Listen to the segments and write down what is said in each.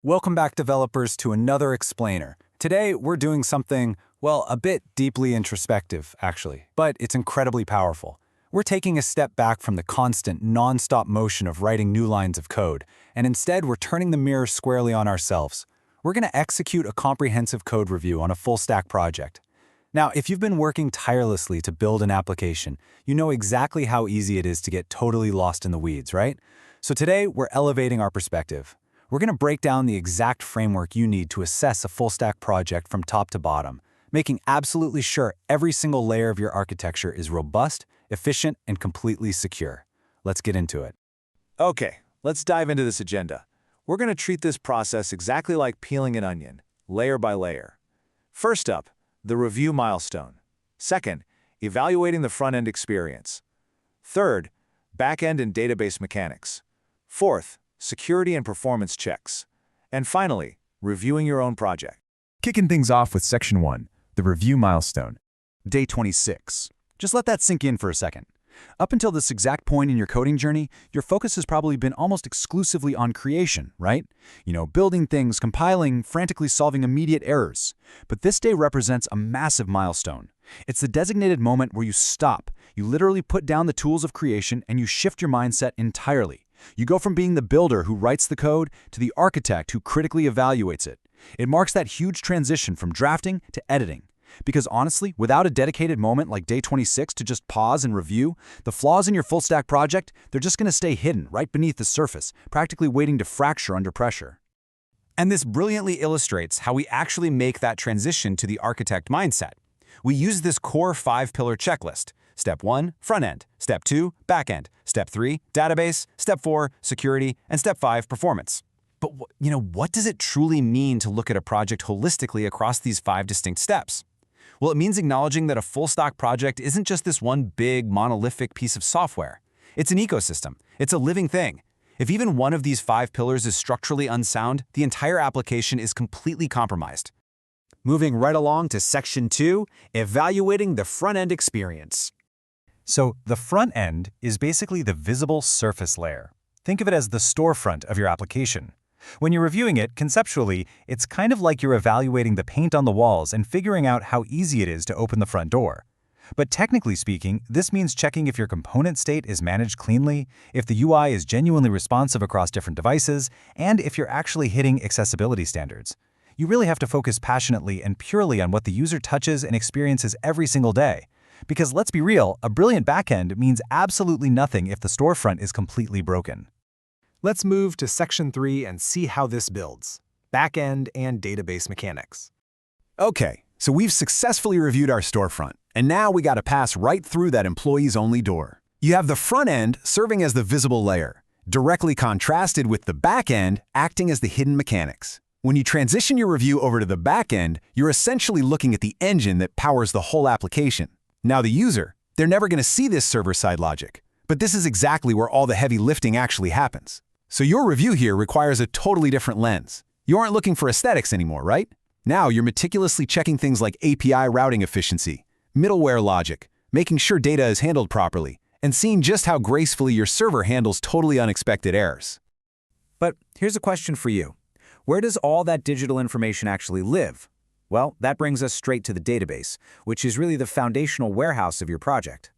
Welcome back, developers, to another explainer. Today, we're doing something, well, a bit deeply introspective, actually, but it's incredibly powerful. We're taking a step back from the constant, non-stop motion of writing new lines of code, and instead we're turning the mirror squarely on ourselves. We're going to execute a comprehensive code review on a full-stack project. Now, if you've been working tirelessly to build an application, you know exactly how easy it is to get totally lost in the weeds, right? So today, we're elevating our perspective. We're going to break down the exact framework you need to assess a full-stack project from top to bottom, making absolutely sure every single layer of your architecture is robust, efficient, and completely secure. Let's get into it. Okay, let's dive into this agenda. We're going to treat this process exactly like peeling an onion, layer by layer. First up, the review milestone. Second, evaluating the front-end experience. Third, back-end and database mechanics. Fourth, security and performance checks. And finally, reviewing your own project. Kicking things off with Section 1, the review milestone. Day 26. Just let that sink in for a second. Up until this exact point in your coding journey, your focus has probably been almost exclusively on creation, right? Building things, compiling, frantically solving immediate errors. But this day represents a massive milestone. It's the designated moment where you stop. You literally put down the tools of creation and you shift your mindset entirely. You go from being the builder who writes the code to the architect who critically evaluates it. It marks that huge transition from drafting to editing. Because honestly, without a dedicated moment like day 26 to just pause and review, the flaws in your full-stack project, they're just going to stay hidden right beneath the surface, practically waiting to fracture under pressure. And this brilliantly illustrates how we actually make that transition to the architect mindset. We use this core 5-pillar checklist. Step 1, front-end. Step 2, back-end. Step 3, database. Step 4, security. And Step 5, performance. But what does it truly mean to look at a project holistically across these 5 distinct steps? Well, it means acknowledging that a full-stack project isn't just this one big, monolithic piece of software. It's an ecosystem. It's a living thing. If even one of these 5 pillars is structurally unsound, the entire application is completely compromised. Moving right along to Section 2, evaluating the front-end experience. So the front end is basically the visible surface layer. Think of it as the storefront of your application. When you're reviewing it, conceptually, it's kind of like you're evaluating the paint on the walls and figuring out how easy it is to open the front door. But technically speaking, this means checking if your component state is managed cleanly, if the UI is genuinely responsive across different devices, and if you're actually hitting accessibility standards. You really have to focus passionately and purely on what the user touches and experiences every single day. Because let's be real, a brilliant backend means absolutely nothing if the storefront is completely broken. Let's move to Section 3 and see how this builds. Backend and database mechanics. Okay, so we've successfully reviewed our storefront, and now we got to pass right through that employees-only door. You have the front end serving as the visible layer, directly contrasted with the back end acting as the hidden mechanics. When you transition your review over to the back end, you're essentially looking at the engine that powers the whole application. Now the user, they're never going to see this server-side logic, but this is exactly where all the heavy lifting actually happens. So your review here requires a totally different lens. You aren't looking for aesthetics anymore, right? Now you're meticulously checking things like API routing efficiency, middleware logic, making sure data is handled properly, and seeing just how gracefully your server handles totally unexpected errors. But here's a question for you. Where does all that digital information actually live? Well, that brings us straight to the database, which is really the foundational warehouse of your project.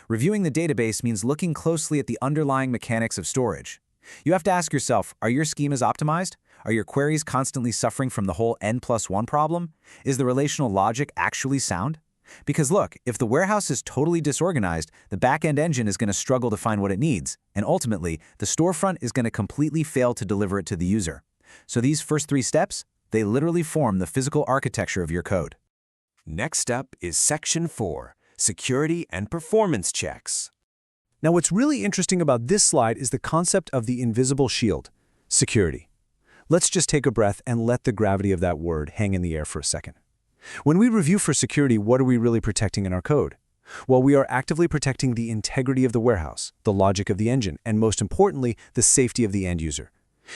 Reviewing the database means looking closely at the underlying mechanics of storage. You have to ask yourself, are your schemas optimized? Are your queries constantly suffering from the whole N+1 problem? Is the relational logic actually sound? Because look, if the warehouse is totally disorganized, the back-end engine is going to struggle to find what it needs, and ultimately, the storefront is going to completely fail to deliver it to the user. So these first 3 steps, they literally form the physical architecture of your code. Next up is Section 4, security and performance checks. Now what's really interesting about this slide is the concept of the invisible shield, security. Let's just take a breath and let the gravity of that word hang in the air for a second. When we review for security, what are we really protecting in our code? Well, we are actively protecting the integrity of the warehouse, the logic of the engine, and most importantly, the safety of the end user.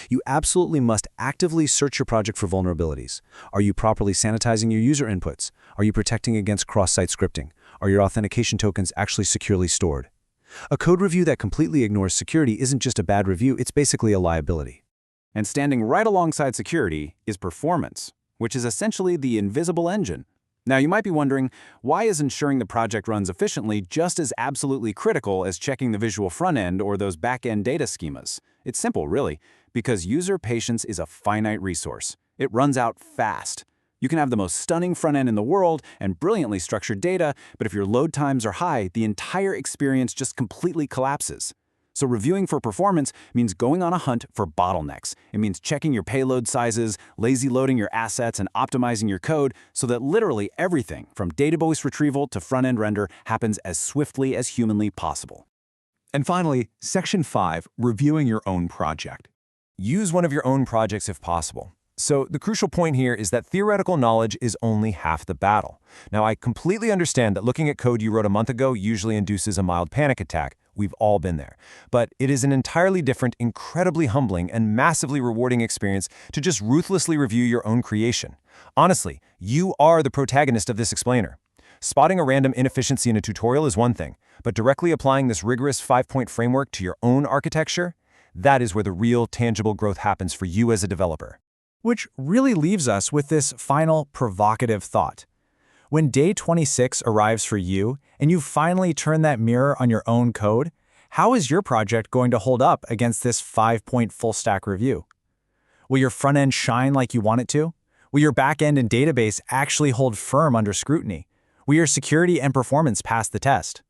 You absolutely must actively search your project for vulnerabilities. Are you properly sanitizing your user inputs? Are you protecting against cross-site scripting? Are your authentication tokens actually securely stored? A code review that completely ignores security isn't just a bad review, it's basically a liability. And standing right alongside security is performance, which is essentially the invisible engine. Now, you might be wondering, why is ensuring the project runs efficiently just as absolutely critical as checking the visual front end or those back-end data schemas? It's simple, really, because user patience is a finite resource. It runs out fast. You can have the most stunning front end in the world and brilliantly structured data, but if your load times are high, the entire experience just completely collapses. So reviewing for performance means going on a hunt for bottlenecks. It means checking your payload sizes, lazy loading your assets, and optimizing your code so that literally everything from database retrieval to front-end render happens as swiftly as humanly possible. And finally, Section 5, reviewing your own project. Use one of your own projects if possible. So the crucial point here is that theoretical knowledge is only half the battle. Now, I completely understand that looking at code you wrote a month ago usually induces a mild panic attack. We've all been there. But it is an entirely different, incredibly humbling, and massively rewarding experience to just ruthlessly review your own creation. Honestly, you are the protagonist of this explainer. Spotting a random inefficiency in a tutorial is one thing, but directly applying this rigorous 5-point framework to your own architecture, that is where the real, tangible growth happens for you as a developer. Which really leaves us with this final provocative thought. When day 26 arrives for you and you finally turn that mirror on your own code, how is your project going to hold up against this 5-point full-stack review? Will your front end shine like you want it to? Will your back end and database actually hold firm under scrutiny? Will your security and performance pass the test?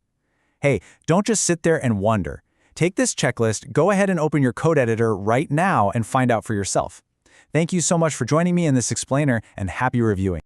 Hey, don't just sit there and wonder. Take this checklist, go ahead and open your code editor right now and find out for yourself. Thank you so much for joining me in this explainer, and happy reviewing.